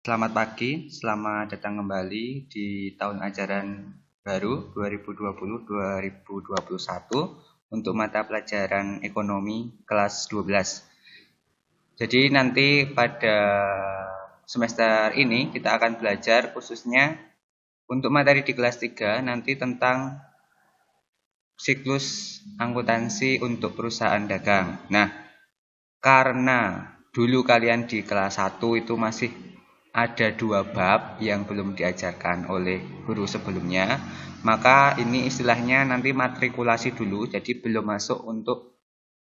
Selamat pagi, selamat datang kembali di tahun ajaran baru 2020-2021 untuk mata pelajaran ekonomi kelas 12. Jadi nanti pada semester ini kita akan belajar khususnya untuk materi di kelas 3 nanti tentang siklus akuntansi untuk perusahaan dagang. Nah, karena dulu kalian di kelas 1 itu masih ada 2 bab yang belum diajarkan oleh guru sebelumnya, maka ini istilahnya nanti matrikulasi dulu, jadi belum masuk untuk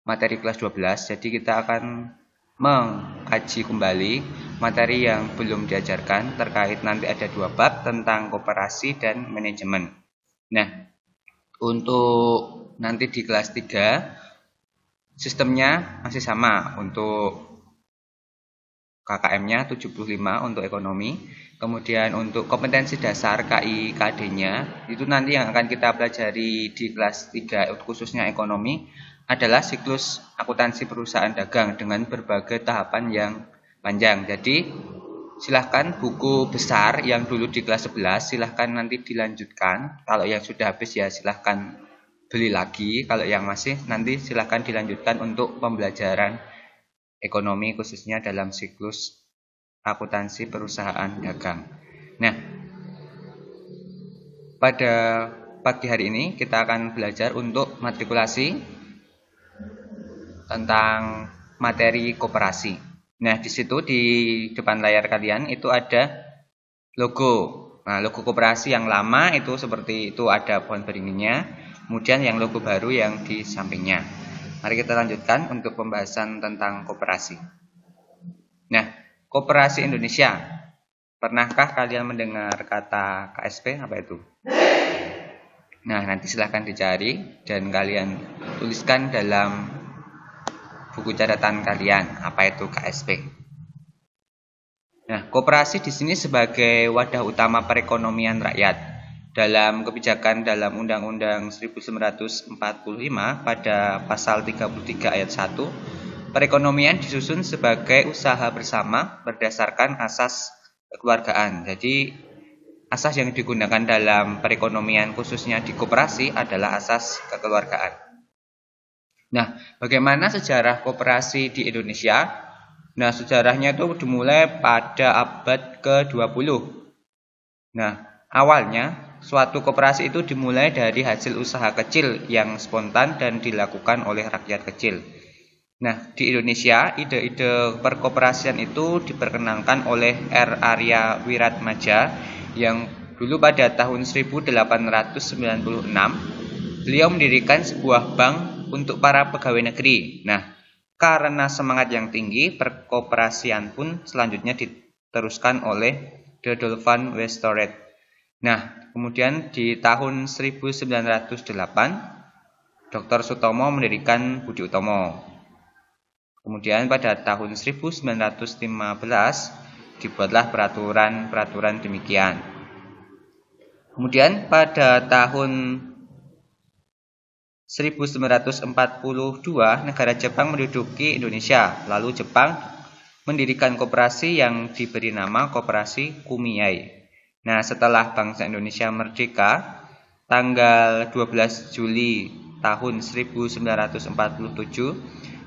materi kelas 12. Jadi kita akan mengkaji kembali materi yang belum diajarkan terkait nanti ada 2 bab tentang koperasi dan manajemen. Nah, untuk nanti di kelas 3 sistemnya masih sama. Untuk KKM-nya 75 untuk ekonomi. Kemudian untuk kompetensi dasar KI KD-nya itu nanti yang akan kita pelajari di kelas 3 khususnya ekonomi adalah siklus akuntansi perusahaan dagang dengan berbagai tahapan yang panjang. Jadi silahkan buku besar yang dulu di kelas 11 silahkan nanti dilanjutkan. Kalau yang sudah habis ya silahkan beli lagi. Kalau yang masih nanti silahkan dilanjutkan untuk pembelajaran ekonomi khususnya dalam siklus akuntansi perusahaan dagang. Nah, pada pagi hari ini kita akan belajar untuk matrikulasi tentang materi koperasi. Nah, di situ di depan layar kalian itu ada logo. Nah, logo koperasi yang lama itu seperti itu ada pohon beringinnya, kemudian yang logo baru yang di sampingnya. Mari kita lanjutkan untuk pembahasan tentang koperasi. Nah, koperasi Indonesia. Pernahkah kalian mendengar kata KSP? Apa itu? Nah, nanti silahkan dicari dan kalian tuliskan dalam buku catatan kalian apa itu KSP. Nah, koperasi di sini sebagai wadah utama perekonomian rakyat. Dalam kebijakan dalam Undang-Undang 1945 pada pasal 33 ayat 1, perekonomian disusun sebagai usaha bersama berdasarkan asas kekeluargaan. Jadi asas yang digunakan dalam perekonomian khususnya di koperasi adalah asas kekeluargaan. Nah, bagaimana sejarah koperasi di Indonesia? Nah, sejarahnya itu dimulai pada abad ke-20. Nah, awalnya suatu koperasi itu dimulai dari hasil usaha kecil yang spontan dan dilakukan oleh rakyat kecil. Nah, di Indonesia, ide-ide perkoperasian itu diperkenalkan oleh R. Arya Wiratmadja yang dulu pada tahun 1896 beliau mendirikan sebuah bank untuk para pegawai negeri. Nah, karena semangat yang tinggi, perkoperasian pun selanjutnya diteruskan oleh Dodolphan Westoret. Nah, kemudian di tahun 1908, Dr. Sutomo mendirikan Budi Utomo. Kemudian pada tahun 1915 dibuatlah peraturan demikian. Kemudian pada tahun 1942 negara Jepang menduduki Indonesia. Lalu Jepang mendirikan koperasi yang diberi nama Koperasi Kumiai. Nah, setelah bangsa Indonesia merdeka, tanggal 12 Juli tahun 1947,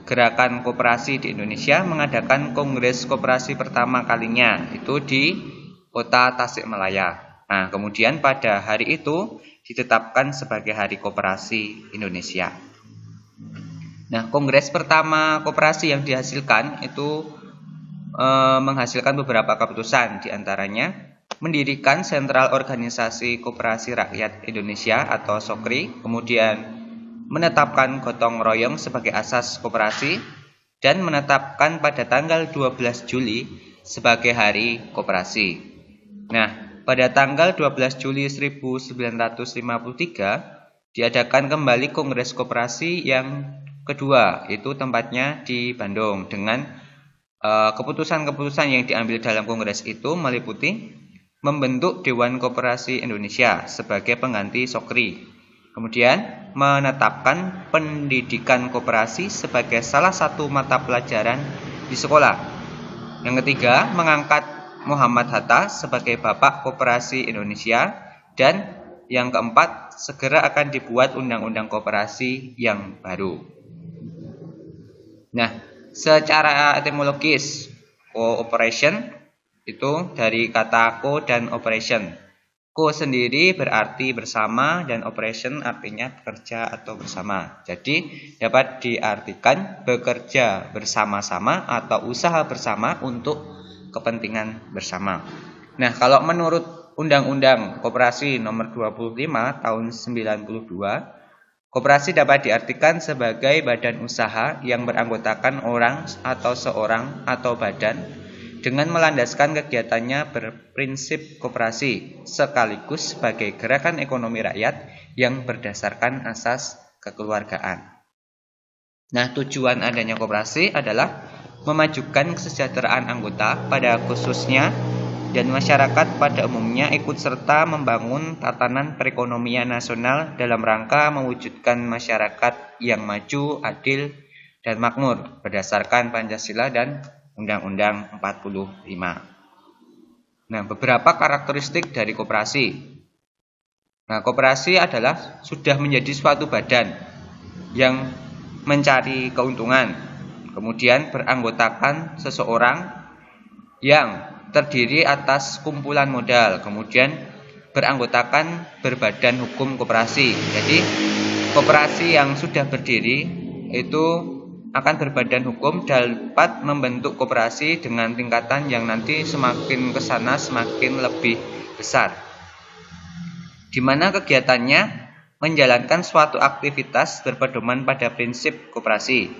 Gerakan Koperasi di Indonesia mengadakan Kongres Koperasi pertama kalinya, itu di kota Tasikmalaya. Nah, kemudian pada hari itu ditetapkan sebagai Hari Koperasi Indonesia. Nah, Kongres pertama koperasi yang dihasilkan itu menghasilkan beberapa keputusan, diantaranya mendirikan Sentral Organisasi Koperasi Rakyat Indonesia atau SOKRI, kemudian menetapkan gotong royong sebagai asas koperasi, dan menetapkan pada tanggal 12 Juli sebagai Hari Koperasi. Nah, pada tanggal 12 Juli 1953 diadakan kembali Kongres Koperasi yang kedua, itu tempatnya di Bandung, dengan keputusan-keputusan yang diambil dalam kongres itu meliputi membentuk Dewan Koperasi Indonesia sebagai pengganti SOKRI, kemudian menetapkan pendidikan koperasi sebagai salah satu mata pelajaran di sekolah. Yang ketiga, mengangkat Muhammad Hatta sebagai Bapak Koperasi Indonesia. Dan yang keempat, segera akan dibuat undang-undang koperasi yang baru. Nah, secara etimologis, cooperation itu dari kata co dan operation. Co sendiri berarti bersama dan operation artinya bekerja atau bersama. Jadi dapat diartikan bekerja bersama-sama atau usaha bersama untuk kepentingan bersama. Nah, kalau menurut Undang-Undang Koperasi Nomor 25 Tahun 92, koperasi dapat diartikan sebagai badan usaha yang beranggotakan orang atau seorang atau badan dengan melandaskan kegiatannya berprinsip koperasi sekaligus sebagai gerakan ekonomi rakyat yang berdasarkan asas kekeluargaan. Nah, tujuan adanya koperasi adalah memajukan kesejahteraan anggota pada khususnya dan masyarakat pada umumnya ikut serta membangun tatanan perekonomian nasional dalam rangka mewujudkan masyarakat yang maju, adil, dan makmur berdasarkan Pancasila dan Undang-Undang 45. Nah, beberapa karakteristik dari koperasi. Nah, koperasi adalah sudah menjadi suatu badan yang mencari keuntungan, kemudian beranggotakan seseorang yang terdiri atas kumpulan modal, kemudian beranggotakan berbadan hukum koperasi. Jadi koperasi yang sudah berdiri itu akan berbadan hukum dapat membentuk koperasi dengan tingkatan yang nanti semakin ke sana semakin lebih besar, di mana kegiatannya menjalankan suatu aktivitas berpedoman pada prinsip koperasi.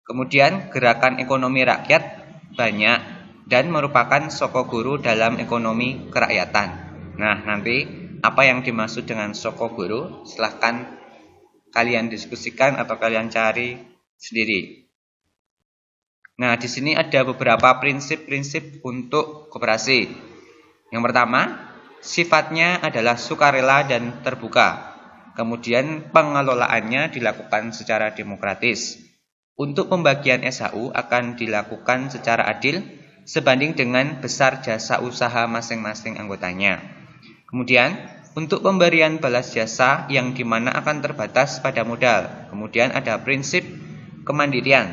Kemudian gerakan ekonomi rakyat banyak dan merupakan soko guru dalam ekonomi kerakyatan. Nah, nanti apa yang dimaksud dengan soko guru silahkan kalian diskusikan atau kalian cari sendiri. Nah, di sini ada beberapa prinsip-prinsip untuk koperasi. Yang pertama, sifatnya adalah sukarela dan terbuka. Kemudian pengelolaannya dilakukan secara demokratis. Untuk pembagian SHU akan dilakukan secara adil sebanding dengan besar jasa usaha masing-masing anggotanya. Kemudian, untuk pemberian balas jasa yang dimana akan terbatas pada modal. Kemudian ada prinsip kemandirian.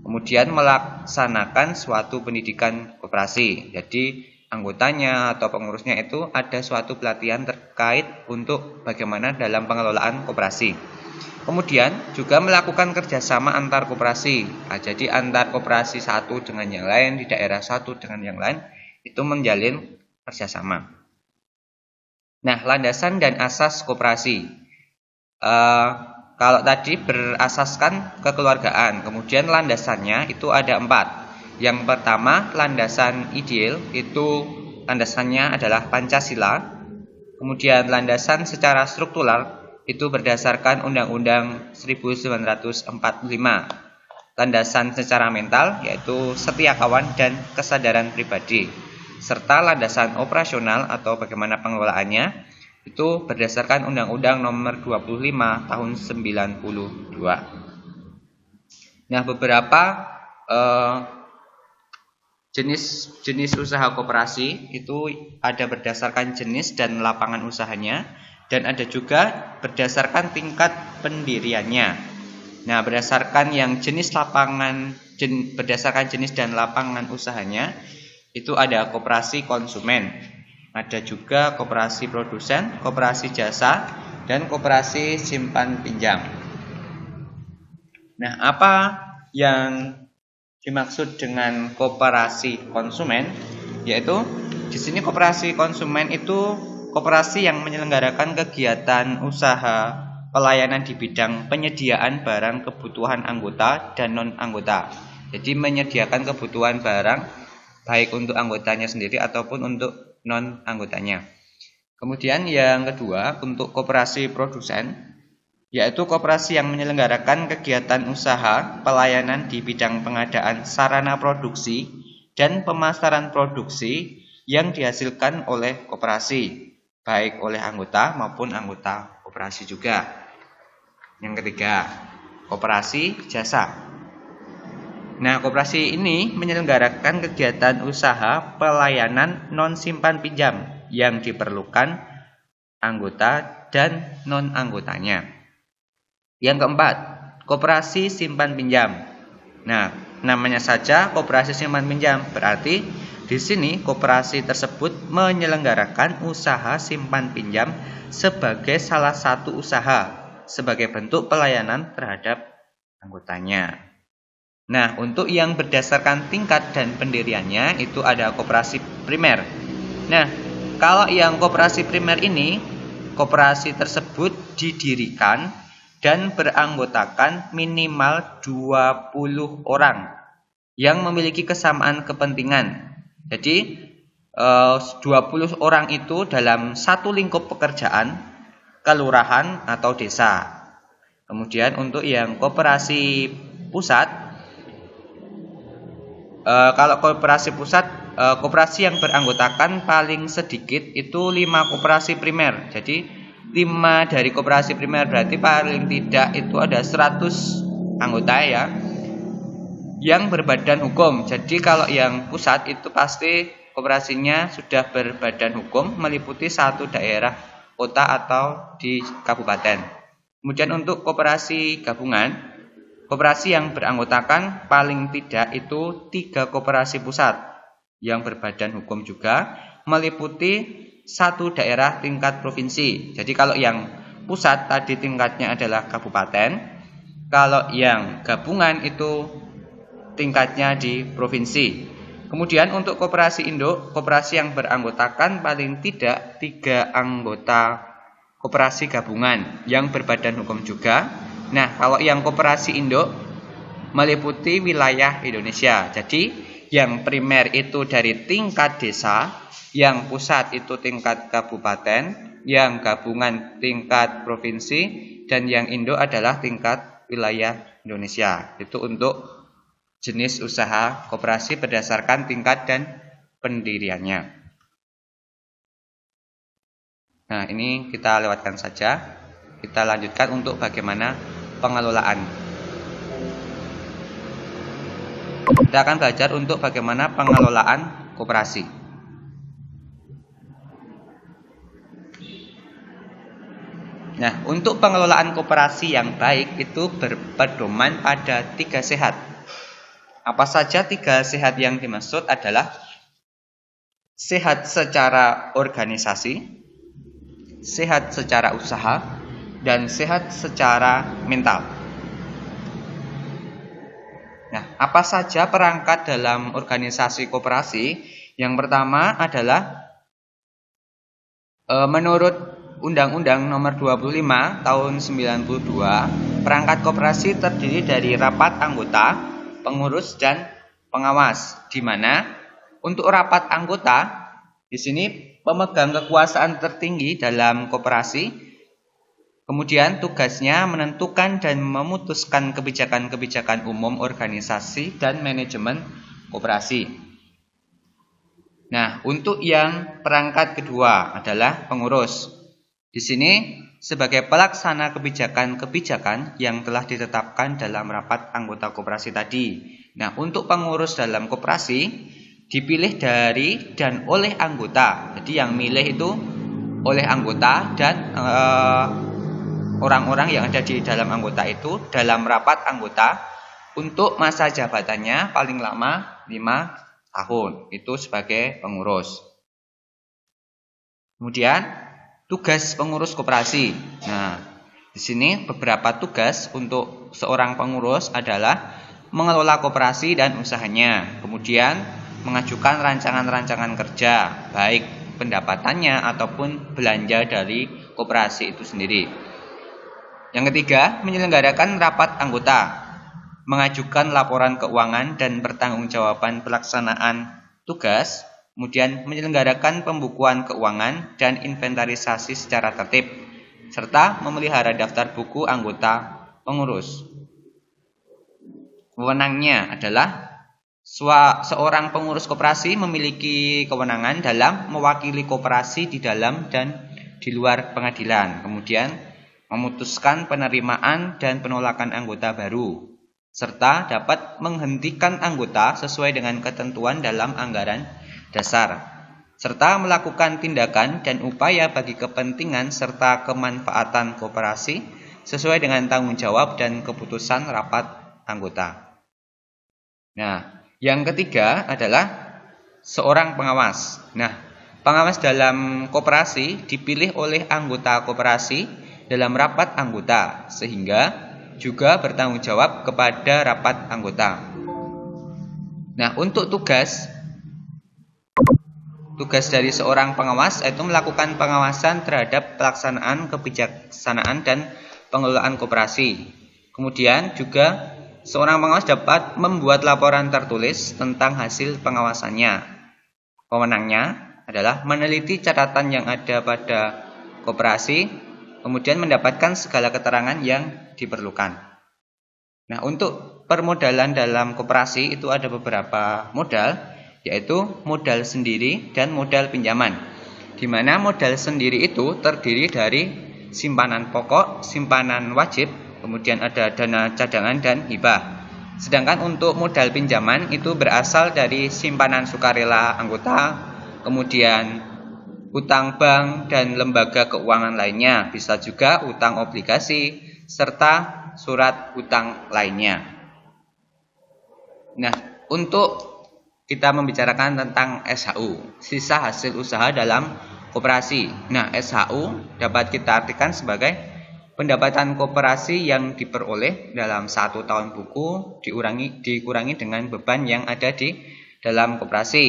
Kemudian melaksanakan suatu pendidikan koperasi. Jadi anggotanya atau pengurusnya itu ada suatu pelatihan terkait untuk bagaimana dalam pengelolaan koperasi. Kemudian juga melakukan kerjasama antar koperasi. Nah, jadi antar koperasi satu dengan yang lain, di daerah satu dengan yang lain, itu menjalin kerjasama. Nah, landasan dan asas koperasi. Kalau tadi berasaskan kekeluargaan, kemudian landasannya itu ada 4. Yang pertama, landasan ideal, itu landasannya adalah Pancasila. Kemudian landasan secara struktural, itu berdasarkan Undang-Undang 1945. Landasan secara mental yaitu setia kawan dan kesadaran pribadi. Serta landasan operasional atau bagaimana pengelolaannya itu berdasarkan Undang-Undang Nomor 25 Tahun 92. Nah, beberapa jenis usaha koperasi itu ada berdasarkan jenis dan lapangan usahanya. Dan ada juga berdasarkan tingkat pendiriannya. Nah, berdasarkan jenis dan lapangan usahanya, itu ada koperasi konsumen, ada juga koperasi produsen, koperasi jasa, dan koperasi simpan pinjam. Nah, apa yang dimaksud dengan koperasi konsumen? Yaitu di sini koperasi konsumen itu koperasi yang menyelenggarakan kegiatan usaha pelayanan di bidang penyediaan barang kebutuhan anggota dan non-anggota. Jadi menyediakan kebutuhan barang baik untuk anggotanya sendiri ataupun untuk non-anggotanya. Kemudian yang kedua, untuk koperasi produsen, yaitu koperasi yang menyelenggarakan kegiatan usaha pelayanan di bidang pengadaan sarana produksi dan pemasaran produksi yang dihasilkan oleh koperasi, baik oleh anggota maupun anggota koperasi juga. Yang ketiga, koperasi jasa. Nah, koperasi ini menyelenggarakan kegiatan usaha pelayanan non simpan pinjam yang diperlukan anggota dan non-anggotanya. Yang keempat, koperasi simpan pinjam. Nah, namanya saja koperasi simpan pinjam, berarti di sini koperasi tersebut menyelenggarakan usaha simpan pinjam sebagai salah satu usaha sebagai bentuk pelayanan terhadap anggotanya. Nah, untuk yang berdasarkan tingkat dan pendiriannya itu ada koperasi primer. Nah, kalau yang koperasi primer ini, koperasi tersebut didirikan dan beranggotakan minimal 20 orang yang memiliki kesamaan kepentingan. Jadi 20 orang itu dalam satu lingkup pekerjaan, kelurahan atau desa. Kemudian untuk yang koperasi pusat, kalau koperasi pusat, koperasi yang beranggotakan paling sedikit itu 5 koperasi primer. Jadi 5 dari koperasi primer berarti paling tidak itu ada 100 anggota ya, yang berbadan hukum. Jadi kalau yang pusat itu pasti koperasinya sudah berbadan hukum, meliputi satu daerah, kota atau di kabupaten. Kemudian untuk koperasi gabungan, koperasi yang beranggotakan paling tidak itu 3 koperasi pusat yang berbadan hukum juga, meliputi satu daerah tingkat provinsi. Jadi kalau yang pusat tadi tingkatnya adalah kabupaten, kalau yang gabungan itu tingkatnya di provinsi. Kemudian untuk koperasi induk, koperasi yang beranggotakan paling tidak 3 anggota koperasi gabungan yang berbadan hukum juga. Nah, kalau yang koperasi induk meliputi wilayah Indonesia. Jadi, yang primer itu dari tingkat desa, yang pusat itu tingkat kabupaten, yang gabungan tingkat provinsi, dan yang induk adalah tingkat wilayah Indonesia. Itu untuk jenis usaha koperasi berdasarkan tingkat dan pendiriannya. Nah, ini kita lewatkan saja. Kita lanjutkan untuk bagaimana pengelolaan. Kita akan belajar untuk bagaimana pengelolaan koperasi. Nah, untuk pengelolaan koperasi yang baik itu berpedoman pada 3 sehat. Apa saja 3 sehat yang dimaksud adalah sehat secara organisasi, sehat secara usaha, dan sehat secara mental. Nah, apa saja perangkat dalam organisasi koperasi? Yang pertama adalah menurut Undang-Undang Nomor 25 Tahun 92, perangkat koperasi terdiri dari rapat anggota, pengurus, dan pengawas. Di mana untuk rapat anggota di sini pemegang kekuasaan tertinggi dalam koperasi. Kemudian tugasnya menentukan dan memutuskan kebijakan-kebijakan umum organisasi dan manajemen koperasi. Nah, untuk yang perangkat kedua adalah pengurus. Di sini sebagai pelaksana kebijakan-kebijakan yang telah ditetapkan dalam rapat anggota koperasi tadi. Nah, untuk pengurus dalam koperasi dipilih dari dan oleh anggota. Jadi yang milih itu oleh anggota dan orang-orang yang ada di dalam anggota itu dalam rapat anggota untuk masa jabatannya paling lama 5 tahun. Itu sebagai pengurus. Kemudian tugas pengurus koperasi. Nah, di sini beberapa tugas untuk seorang pengurus adalah mengelola koperasi dan usahanya. Kemudian mengajukan rancangan-rancangan kerja, baik pendapatannya ataupun belanja dari koperasi itu sendiri. Yang ketiga, menyelenggarakan rapat anggota, mengajukan laporan keuangan dan pertanggungjawaban pelaksanaan tugas, kemudian menyelenggarakan pembukuan keuangan dan inventarisasi secara tertib, serta memelihara daftar buku anggota pengurus. Wewenangnya adalah seorang pengurus koperasi memiliki kewenangan dalam mewakili koperasi di dalam dan di luar pengadilan. Kemudian memutuskan penerimaan dan penolakan anggota baru. serta dapat menghentikan anggota sesuai dengan ketentuan dalam anggaran dasar, serta melakukan tindakan dan upaya bagi kepentingan serta kemanfaatan koperasi sesuai dengan tanggung jawab dan keputusan rapat anggota. Nah, yang ketiga adalah seorang pengawas. Nah, pengawas dalam koperasi dipilih oleh anggota koperasi dalam rapat anggota, sehingga juga bertanggung jawab kepada rapat anggota. Nah, untuk tugas dari seorang pengawas yaitu melakukan pengawasan terhadap pelaksanaan kebijaksanaan dan pengelolaan koperasi. Kemudian juga seorang pengawas dapat membuat laporan tertulis tentang hasil pengawasannya. Wewenangnya adalah meneliti catatan yang ada pada koperasi, kemudian mendapatkan segala keterangan yang diperlukan. Nah, untuk permodalan dalam koperasi itu ada beberapa modal, yaitu modal sendiri dan modal pinjaman. Di mana modal sendiri itu terdiri dari simpanan pokok, simpanan wajib, kemudian ada dana cadangan dan hibah. Sedangkan untuk modal pinjaman itu berasal dari simpanan sukarela anggota, kemudian utang bank dan lembaga keuangan lainnya, bisa juga utang obligasi, serta surat utang lainnya. Nah, untuk kita membicarakan tentang SHU, sisa hasil usaha dalam koperasi. Nah, SHU dapat kita artikan sebagai pendapatan koperasi yang diperoleh dalam 1 tahun buku dikurangi dengan beban yang ada di dalam koperasi,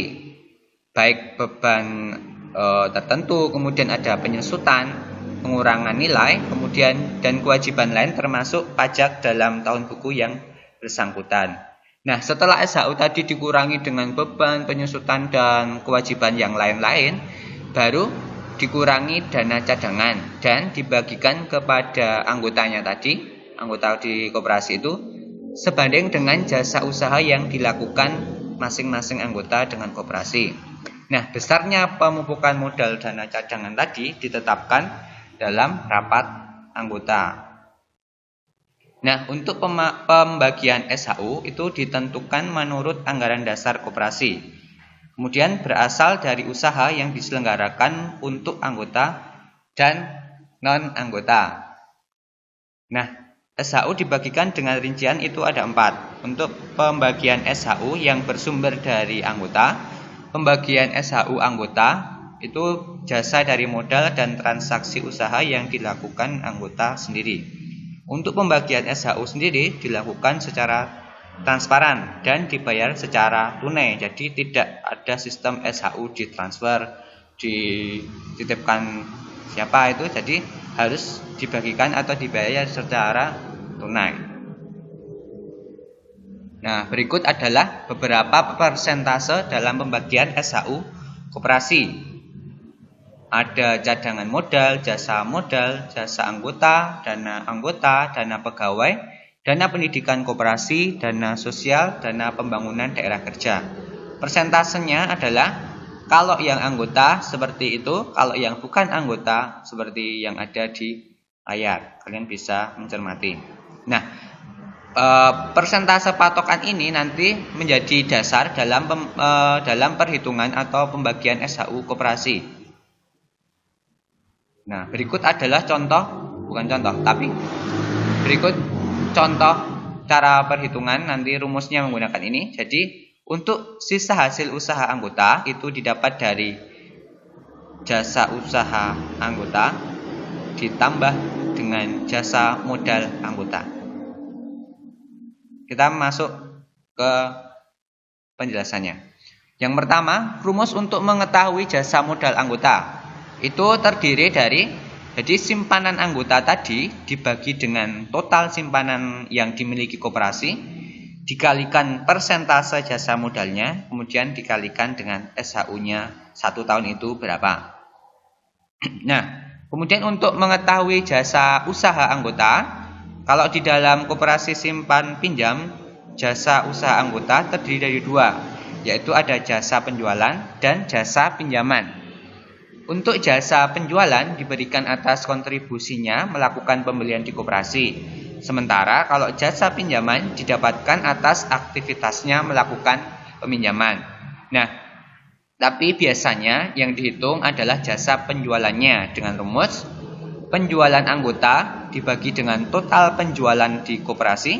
baik beban tertentu, kemudian ada penyusutan, pengurangan nilai, kemudian dan kewajiban lain termasuk pajak dalam tahun buku yang bersangkutan. Nah, setelah SHU tadi dikurangi dengan beban, penyusutan, dan kewajiban yang lain-lain, baru dikurangi dana cadangan dan dibagikan kepada anggotanya tadi, anggota di koperasi itu, sebanding dengan jasa usaha yang dilakukan masing-masing anggota dengan koperasi. Nah, besarnya pemupukan modal dana cadangan tadi ditetapkan dalam rapat anggota. Nah, untuk pembagian SHU itu ditentukan menurut anggaran dasar koperasi. Kemudian berasal dari usaha yang diselenggarakan untuk anggota dan non-anggota. Nah, SHU dibagikan dengan rincian itu ada 4. Untuk pembagian SHU yang bersumber dari anggota, pembagian SHU anggota itu jasa dari modal dan transaksi usaha yang dilakukan anggota sendiri. Untuk pembagian SHU sendiri dilakukan secara transparan dan dibayar secara tunai. Jadi tidak ada sistem SHU ditransfer, dititipkan siapa itu, jadi harus dibagikan atau dibayar secara tunai. Nah, berikut adalah beberapa persentase dalam pembagian SHU koperasi. Ada cadangan modal, jasa anggota, dana pegawai, dana pendidikan koperasi, dana sosial, dana pembangunan daerah kerja. Persentasenya adalah kalau yang anggota seperti itu, kalau yang bukan anggota seperti yang ada di layar. Kalian bisa mencermati. Nah, persentase patokan ini nanti menjadi dasar dalam perhitungan atau pembagian SHU koperasi. Nah, berikut adalah berikut contoh cara perhitungan, nanti rumusnya menggunakan ini. Jadi, untuk sisa hasil usaha anggota itu didapat dari jasa usaha anggota ditambah dengan jasa modal anggota. Kita masuk ke penjelasannya. Yang pertama, rumus untuk mengetahui jasa modal anggota. Itu terdiri dari, jadi simpanan anggota tadi dibagi dengan total simpanan yang dimiliki koperasi, dikalikan persentase jasa modalnya, kemudian dikalikan dengan SHU-nya 1 tahun itu berapa. Nah, kemudian untuk mengetahui jasa usaha anggota, kalau di dalam koperasi simpan pinjam, jasa usaha anggota terdiri dari 2, yaitu ada jasa penjualan dan jasa pinjaman. Untuk jasa penjualan diberikan atas kontribusinya melakukan pembelian di koperasi. Sementara kalau jasa pinjaman didapatkan atas aktivitasnya melakukan peminjaman. Nah, tapi biasanya yang dihitung adalah jasa penjualannya dengan rumus penjualan anggota dibagi dengan total penjualan di koperasi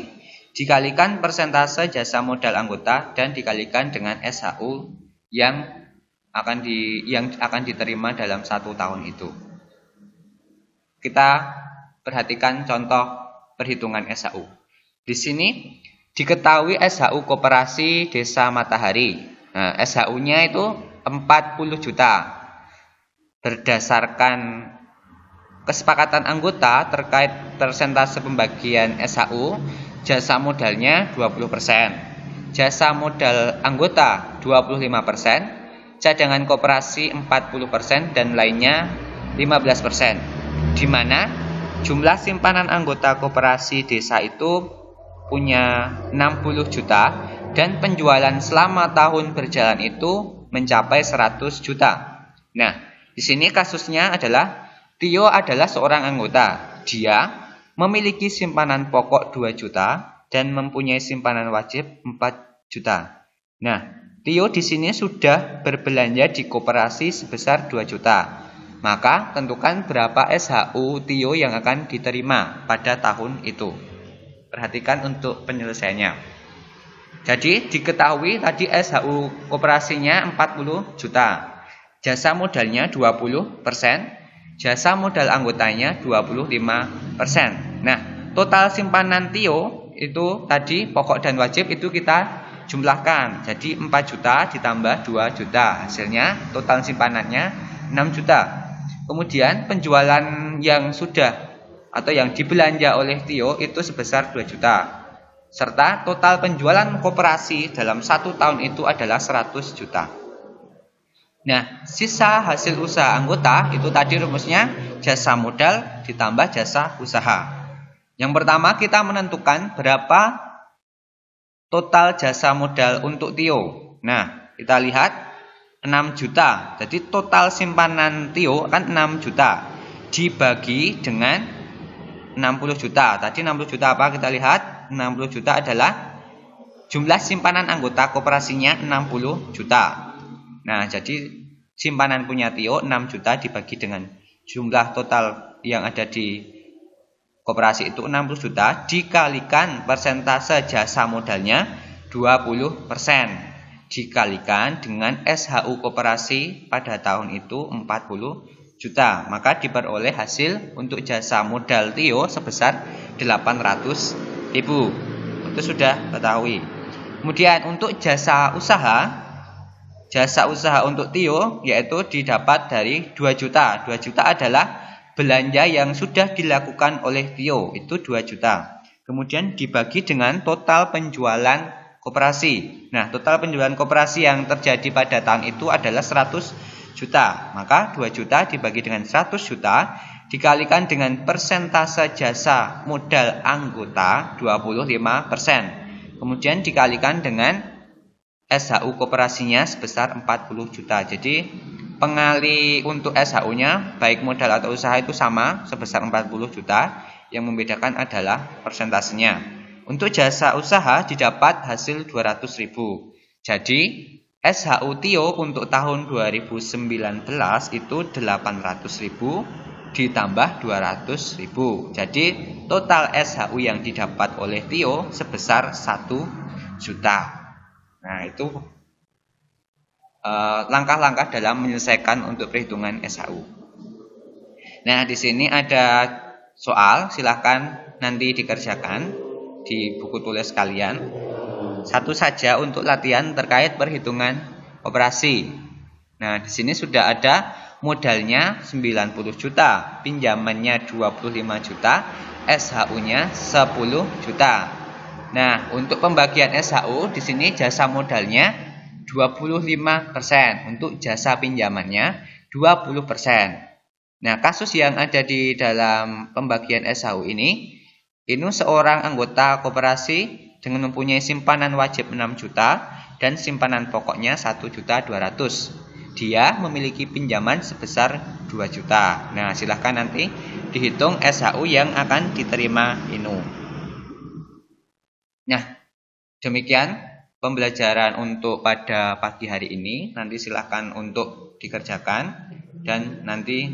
dikalikan persentase jasa modal anggota dan dikalikan dengan SHU yang akan diterima dalam 1 tahun itu. Kita perhatikan contoh perhitungan SHU. Di sini diketahui SHU Koperasi Desa Matahari. Nah, SHU-nya itu 40 juta. Berdasarkan kesepakatan anggota terkait persentase pembagian SHU, jasa modalnya 20%, jasa modal anggota 25%, cadangan koperasi 40% dan lainnya 15%. Di mana jumlah simpanan anggota koperasi desa itu punya 60 juta dan penjualan selama tahun berjalan itu mencapai 100 juta. Nah, di sini kasusnya adalah Tio adalah seorang anggota. Dia memiliki simpanan pokok 2 juta dan mempunyai simpanan wajib 4 juta. Nah, Tio di sini sudah berbelanja di koperasi sebesar 2 juta. Maka tentukan berapa SHU Tio yang akan diterima pada tahun itu. Perhatikan untuk penyelesaiannya. Jadi diketahui tadi SHU koperasinya 40 juta. Jasa modalnya 20%, jasa modal anggotanya 25%. Nah, total simpanan Tio itu tadi pokok dan wajib itu kita jumlahkan. Jadi 4 juta ditambah 2 juta. Hasilnya total simpanannya 6 juta. Kemudian penjualan yang sudah atau yang dibelanja oleh Tio itu sebesar 2 juta. Serta total penjualan koperasi dalam 1 tahun itu adalah 100 juta. Nah, sisa hasil usaha anggota itu tadi rumusnya jasa modal ditambah jasa usaha. Yang pertama kita menentukan berapa total jasa modal untuk Tio. Nah, kita lihat 6 juta. Jadi total simpanan Tio kan 6 juta dibagi dengan 60 juta. Tadi 60 juta apa? Kita lihat 60 juta adalah jumlah simpanan anggota koperasinya 60 juta. Nah, jadi simpanan punya Tio 6 juta dibagi dengan jumlah total yang ada di koperasi itu 60 juta dikalikan persentase jasa modalnya 20% dikalikan dengan SHU koperasi pada tahun itu 40 juta. Maka diperoleh hasil untuk jasa modal Tio sebesar 800.000. Itu sudah ketahui. Kemudian untuk jasa usaha untuk Tio yaitu didapat dari 2 juta. 2 juta adalah belanja yang sudah dilakukan oleh Tio, itu 2 juta. Kemudian dibagi dengan total penjualan koperasi. Nah, total penjualan koperasi yang terjadi pada tahun itu adalah 100 juta. Maka 2 juta dibagi dengan 100 juta dikalikan dengan persentase jasa modal anggota 25%. Kemudian dikalikan dengan SHU koperasinya sebesar 40 juta. Jadi pengali untuk SHU-nya baik modal atau usaha itu sama sebesar 40 juta. Yang membedakan adalah persentasenya. Untuk jasa usaha didapat hasil 200.000. Jadi SHU Tio untuk tahun 2019 itu 800.000 ditambah 200.000. Jadi total SHU yang didapat oleh Tio sebesar 1 juta. Nah, itu langkah-langkah dalam menyelesaikan untuk perhitungan SHU. Nah, di sini ada soal, silahkan nanti dikerjakan di buku tulis kalian. Satu saja untuk latihan terkait perhitungan operasi. Nah, di sini sudah ada modalnya 90 juta, pinjamannya 25 juta, SHU-nya 10 juta. Nah, untuk pembagian SHU di sini jasa modalnya 25%, untuk jasa pinjamannya 20%. Nah, kasus yang ada di dalam pembagian SHU ini seorang anggota koperasi dengan mempunyai simpanan wajib 6 juta dan simpanan pokoknya 1.200.000. Dia memiliki pinjaman sebesar 2 juta. Nah, silahkan nanti dihitung SHU yang akan diterima Inu. Demikian pembelajaran untuk pada pagi hari ini. Nanti silakan untuk dikerjakan dan nanti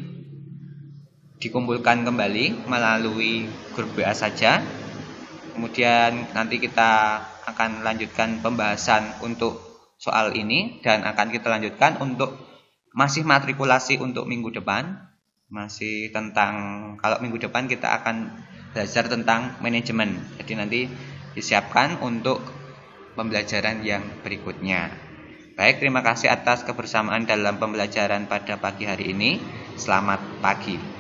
dikumpulkan kembali melalui grup WA saja. Kemudian nanti kita akan lanjutkan pembahasan untuk soal ini dan akan kita lanjutkan untuk masih matrikulasi untuk minggu depan. Masih tentang, kalau minggu depan kita akan belajar tentang manajemen. Jadi nanti disiapkan untuk pembelajaran yang berikutnya. Baik, terima kasih atas kebersamaan dalam pembelajaran pada pagi hari ini. Selamat pagi.